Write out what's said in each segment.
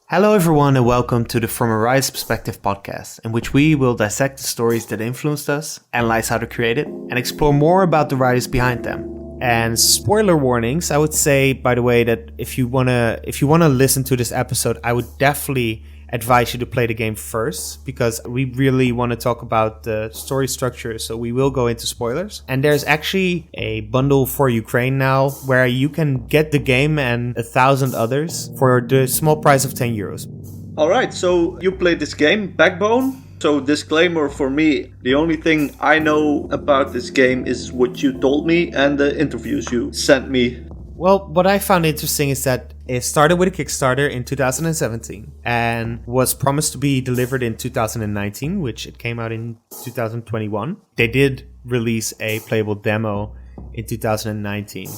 Hello everyone and welcome to the From a Writer's Perspective podcast, in which we will dissect the stories that influenced us, analyze how they created, and explore more about the writers behind them. And spoiler warnings, I would say, by the way, that if you wanna listen to this episode, I would definitely advise you to play the game first, because we really want to talk about the story structure, so we will go into spoilers. And there's actually a bundle for Ukraine now where you can get the game and 1,000 others for the small price of €10. Alright, so you played this game, Backbone. So disclaimer for me, the only thing I know about this game is what you told me and the interviews you sent me. Well, what I found interesting is that it started with a Kickstarter in 2017 and was promised to be delivered in 2019, which it came out in 2021. They did release a playable demo in 2019,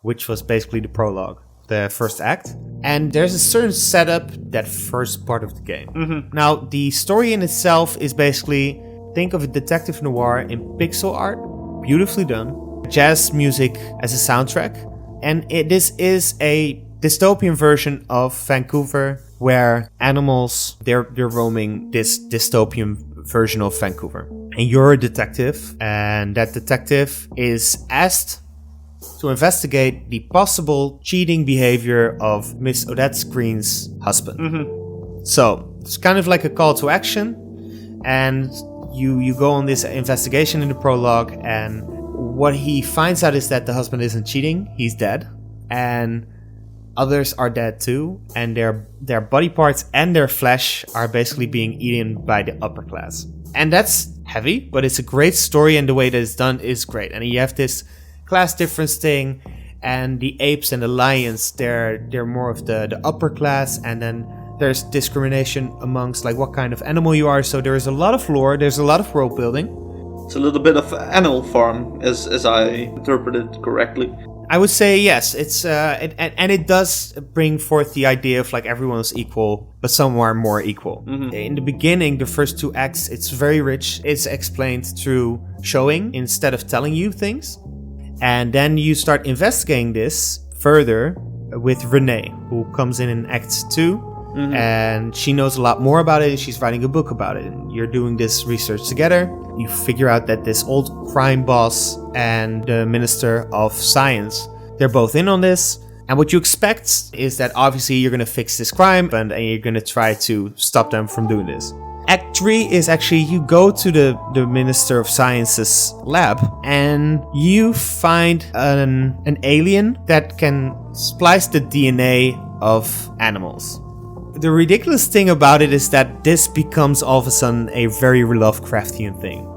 which was basically the prologue, the first act. And there's a certain setup, that first part of the game. Mm-hmm. Now, the story in itself is basically, think of a detective noir in pixel art, beautifully done, jazz music as a soundtrack. And this is a dystopian version of Vancouver, where animals, they're roaming this dystopian version of Vancouver. And you're a detective, and that detective is asked to investigate the possible cheating behavior of Miss Odette Green's husband. Mm-hmm. So it's kind of like a call to action, and you go on this investigation in the prologue, and what he finds out is that the husband isn't cheating, he's dead, and others are dead too, and their body parts and their flesh are basically being eaten by the upper class. And that's heavy, but it's a great story, and the way that it's done is great. And you have this class difference thing, and the apes and the lions, they're more of the upper class, and then there's discrimination amongst like what kind of animal you are. So there is a lot of lore, there's a lot of world building. It's a little bit of Animal Farm, as I interpreted correctly. I would say yes. It's and it does bring forth the idea of like everyone's equal, but some are more equal. Mm-hmm. In the beginning, the first two acts, it's very rich. It's explained through showing instead of telling you things, and then you start investigating this further with Renee, who comes in Act 2. Mm-hmm. And she knows a lot more about it. She's writing a book about it. And you're doing this research together. You figure out that this old crime boss and the Minister of Science, they're both in on this. And what you expect is that obviously you're going to fix this crime and you're going to try to stop them from doing this. Act 3 is actually you go to the Minister of Science's lab and you find an alien that can splice the DNA of animals. The ridiculous thing about it is that this becomes all of a sudden a very Lovecraftian thing.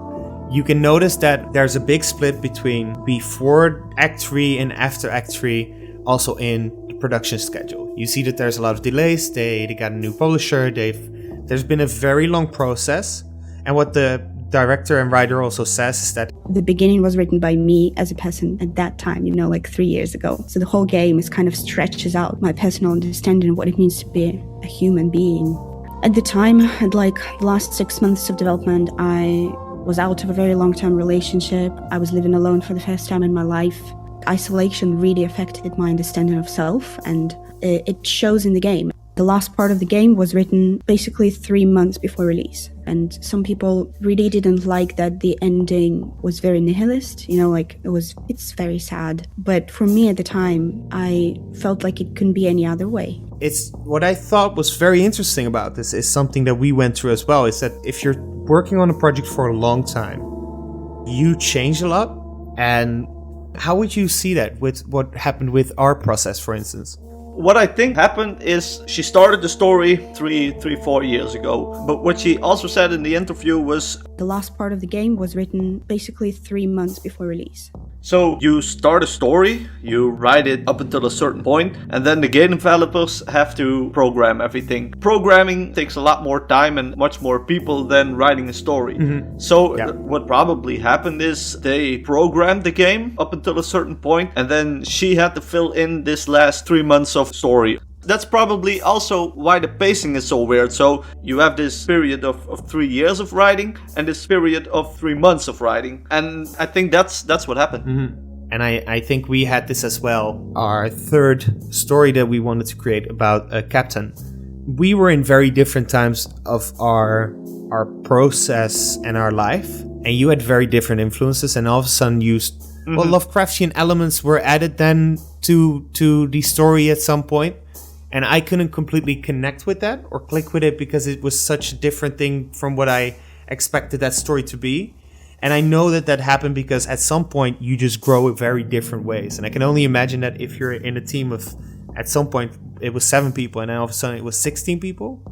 You can notice that there's a big split between before Act 3 and after Act 3, also in the production schedule. You see that there's a lot of delays, they got a new publisher, there's been a very long process, and what the director and writer also says is that the beginning was written by me as a person at that time, like 3 years ago. So the whole game is kind of stretches out my personal understanding of what it means to be a human being. At the time, at like the last 6 months of development, I was out of a very long-term relationship. I was living alone for the first time in my life. Isolation really affected my understanding of self, and it shows in the game. The last part of the game was written basically 3 months before release. And some people really didn't like that the ending was very nihilist, it's very sad. But for me at the time, I felt like it couldn't be any other way. It's what I thought was very interesting about this is something that we went through as well, is that if you're working on a project for a long time, you change a lot. And how would you see that with what happened with our process, for instance? What I think happened is she started the story 4 years ago. But what she also said in the interview was the last part of the game was written basically 3 months before release. So you start a story, you write it up until a certain point, and then the game developers have to program everything. Programming takes a lot more time and much more people than writing a story. Mm-hmm. So what probably happened is they programmed the game up until a certain point, and then she had to fill in this last 3 months of story. That's probably also why the pacing is so weird. So you have this period of 3 years of writing and this period of 3 months of writing. And I think that's what happened. Mm-hmm. And I think we had this as well. Our third story that we wanted to create about a captain we were in very different times of our process and our life, and you had very different influences, and all of a sudden Lovecraftian elements were added then to the story at some point, and I couldn't completely connect with that or click with it because it was such a different thing from what I expected that story to be. And I know that happened because at some point you just grow in very different ways, and I can only imagine that if you're in a team of, at some point it was 7 people and then all of a sudden it was 16 people,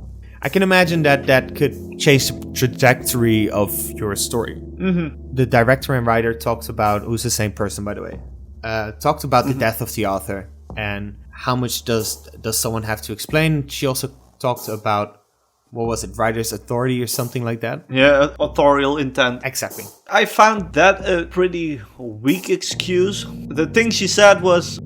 I can imagine that could change the trajectory of your story. The director and writer talked about, who's the same person by the way, talked about the death of the author and how much does someone have to explain. She also talked about, what was it, writer's authority or something like that? Yeah, authorial intent. Exactly. I found that a pretty weak excuse. The thing she said was,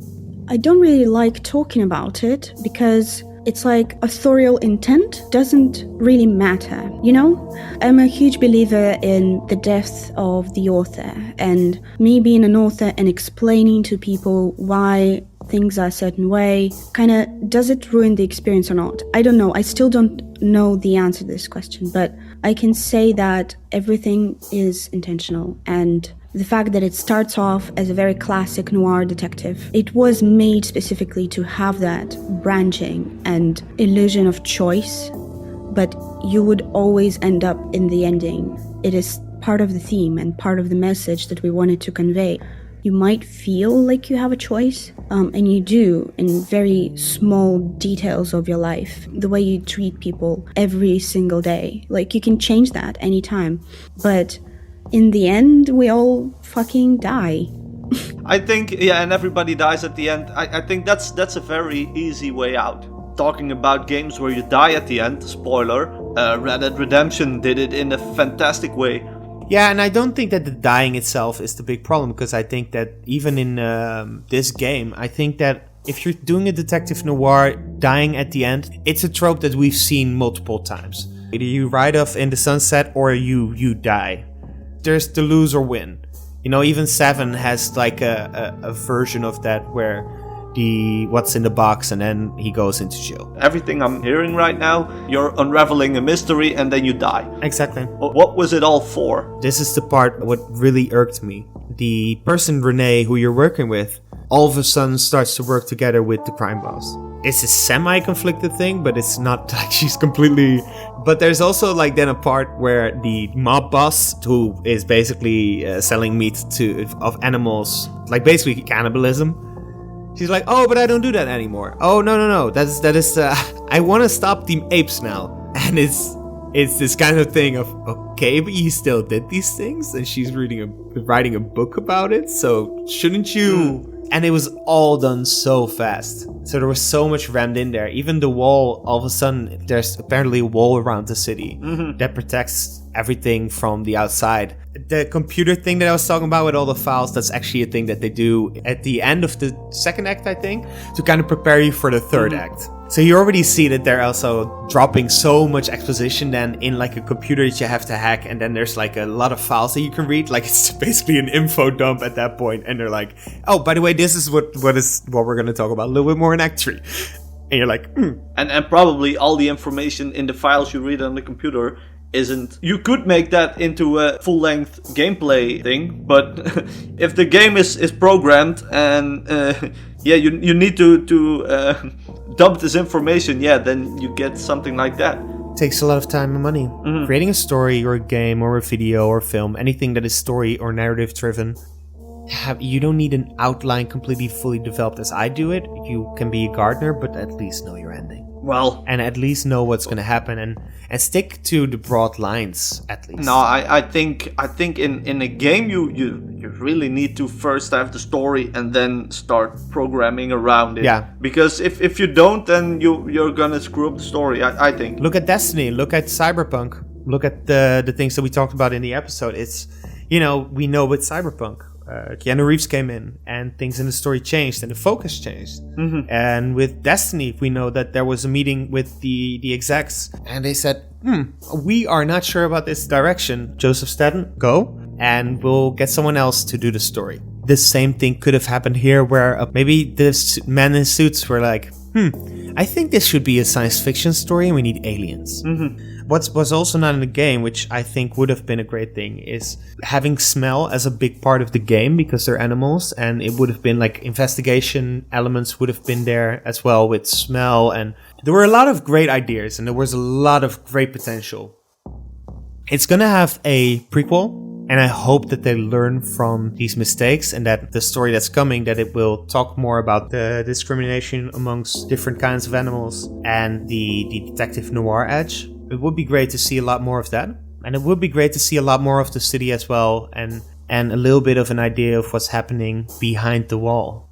I don't really like talking about it because it's like authorial intent doesn't really matter, you know? I'm a huge believer in the death of the author, and me being an author and explaining to people why things are a certain way, kind of, does it ruin the experience or not? I don't know. I still don't know the answer to this question, but I can say that everything is intentional, and the fact that it starts off as a very classic noir detective, it was made specifically to have that branching and illusion of choice, but you would always end up in the ending. It is part of the theme and part of the message that we wanted to convey. You might feel like you have a choice, and you do in very small details of your life. The way you treat people every single day. Like, you can change that anytime. But in the end, we all fucking die. I think, yeah, and everybody dies at the end. I think that's a very easy way out. Talking about games where you die at the end, spoiler, Red Dead Redemption did it in a fantastic way. Yeah, and I don't think that the dying itself is the big problem, because I think that even in this game, I think that if you're doing a detective noir, dying at the end, it's a trope that we've seen multiple times. Either you ride off in the sunset or you die. There's the lose or win. You know, even 7 has like a version of that where the what's in the box and then he goes into jail. Everything I'm hearing right now, you're unraveling a mystery and then you die. Exactly. What was it all for? This is the part what really irked me. The person, Renee, who you're working with, all of a sudden starts to work together with the crime boss. It's a semi-conflicted thing, but it's not like she's completely... But there's also like then a part where the mob boss, who is basically selling meat of animals, like basically cannibalism, she's like, oh, but I don't do that anymore. Oh, no. That is. I want to stop the apes now. And it's this kind of thing of, okay, but you still did these things, and she's writing a book about it. So shouldn't you? And it was all done so fast. So there was so much rammed in there. Even the wall, all of a sudden, there's apparently a wall around the city that protects everything from the outside. The computer thing that I was talking about with all the files, that's actually a thing that they do at the end of the second act, I think, to kind of prepare you for the third act. So you already see that they're also dropping so much exposition then in like a computer that you have to hack, and then there's like a lot of files that you can read. Like, it's basically an info dump at that point, and they're like, oh, by the way, this is what we're going to talk about a little bit more in Act 3. And you're like, And probably all the information in the files you read on the computer isn't... You could make that into a full-length gameplay thing, but if the game is programmed and you need to dump this information, then you get something like that. It takes a lot of time and money. Creating a story or a game or a video or film, anything that is story or narrative driven, you don't need an outline completely fully developed as I do it. You can be a gardener, but at least know your ending. Well, and at least know what's going to happen, and stick to the broad lines at least. No, I think in a game you really need to first have the story and then start programming around it. Yeah. Because if you don't, then you're gonna screw up the story. I think. Look at Destiny. Look at Cyberpunk. Look at the things that we talked about in the episode. It's, we know with Cyberpunk, Keanu Reeves came in and things in the story changed and the focus changed. And with Destiny, we know that there was a meeting with the execs and they said, we are not sure about this direction. Joseph Staten, go, and we'll get someone else to do the story. The same thing could have happened here where maybe the men in suits were like, I I think this should be a science fiction story and we need aliens. What was also not in the game, which I think would have been a great thing, is having smell as a big part of the game because they're animals, and it would have been like investigation elements would have been there as well with smell, and there were a lot of great ideas and there was a lot of great potential. It's gonna have a prequel, and I hope that they learn from these mistakes and that the story that's coming, that it will talk more about the discrimination amongst different kinds of animals and the detective noir edge. It would be great to see a lot more of that. And it would be great to see a lot more of the city as well, and a little bit of an idea of what's happening behind the wall.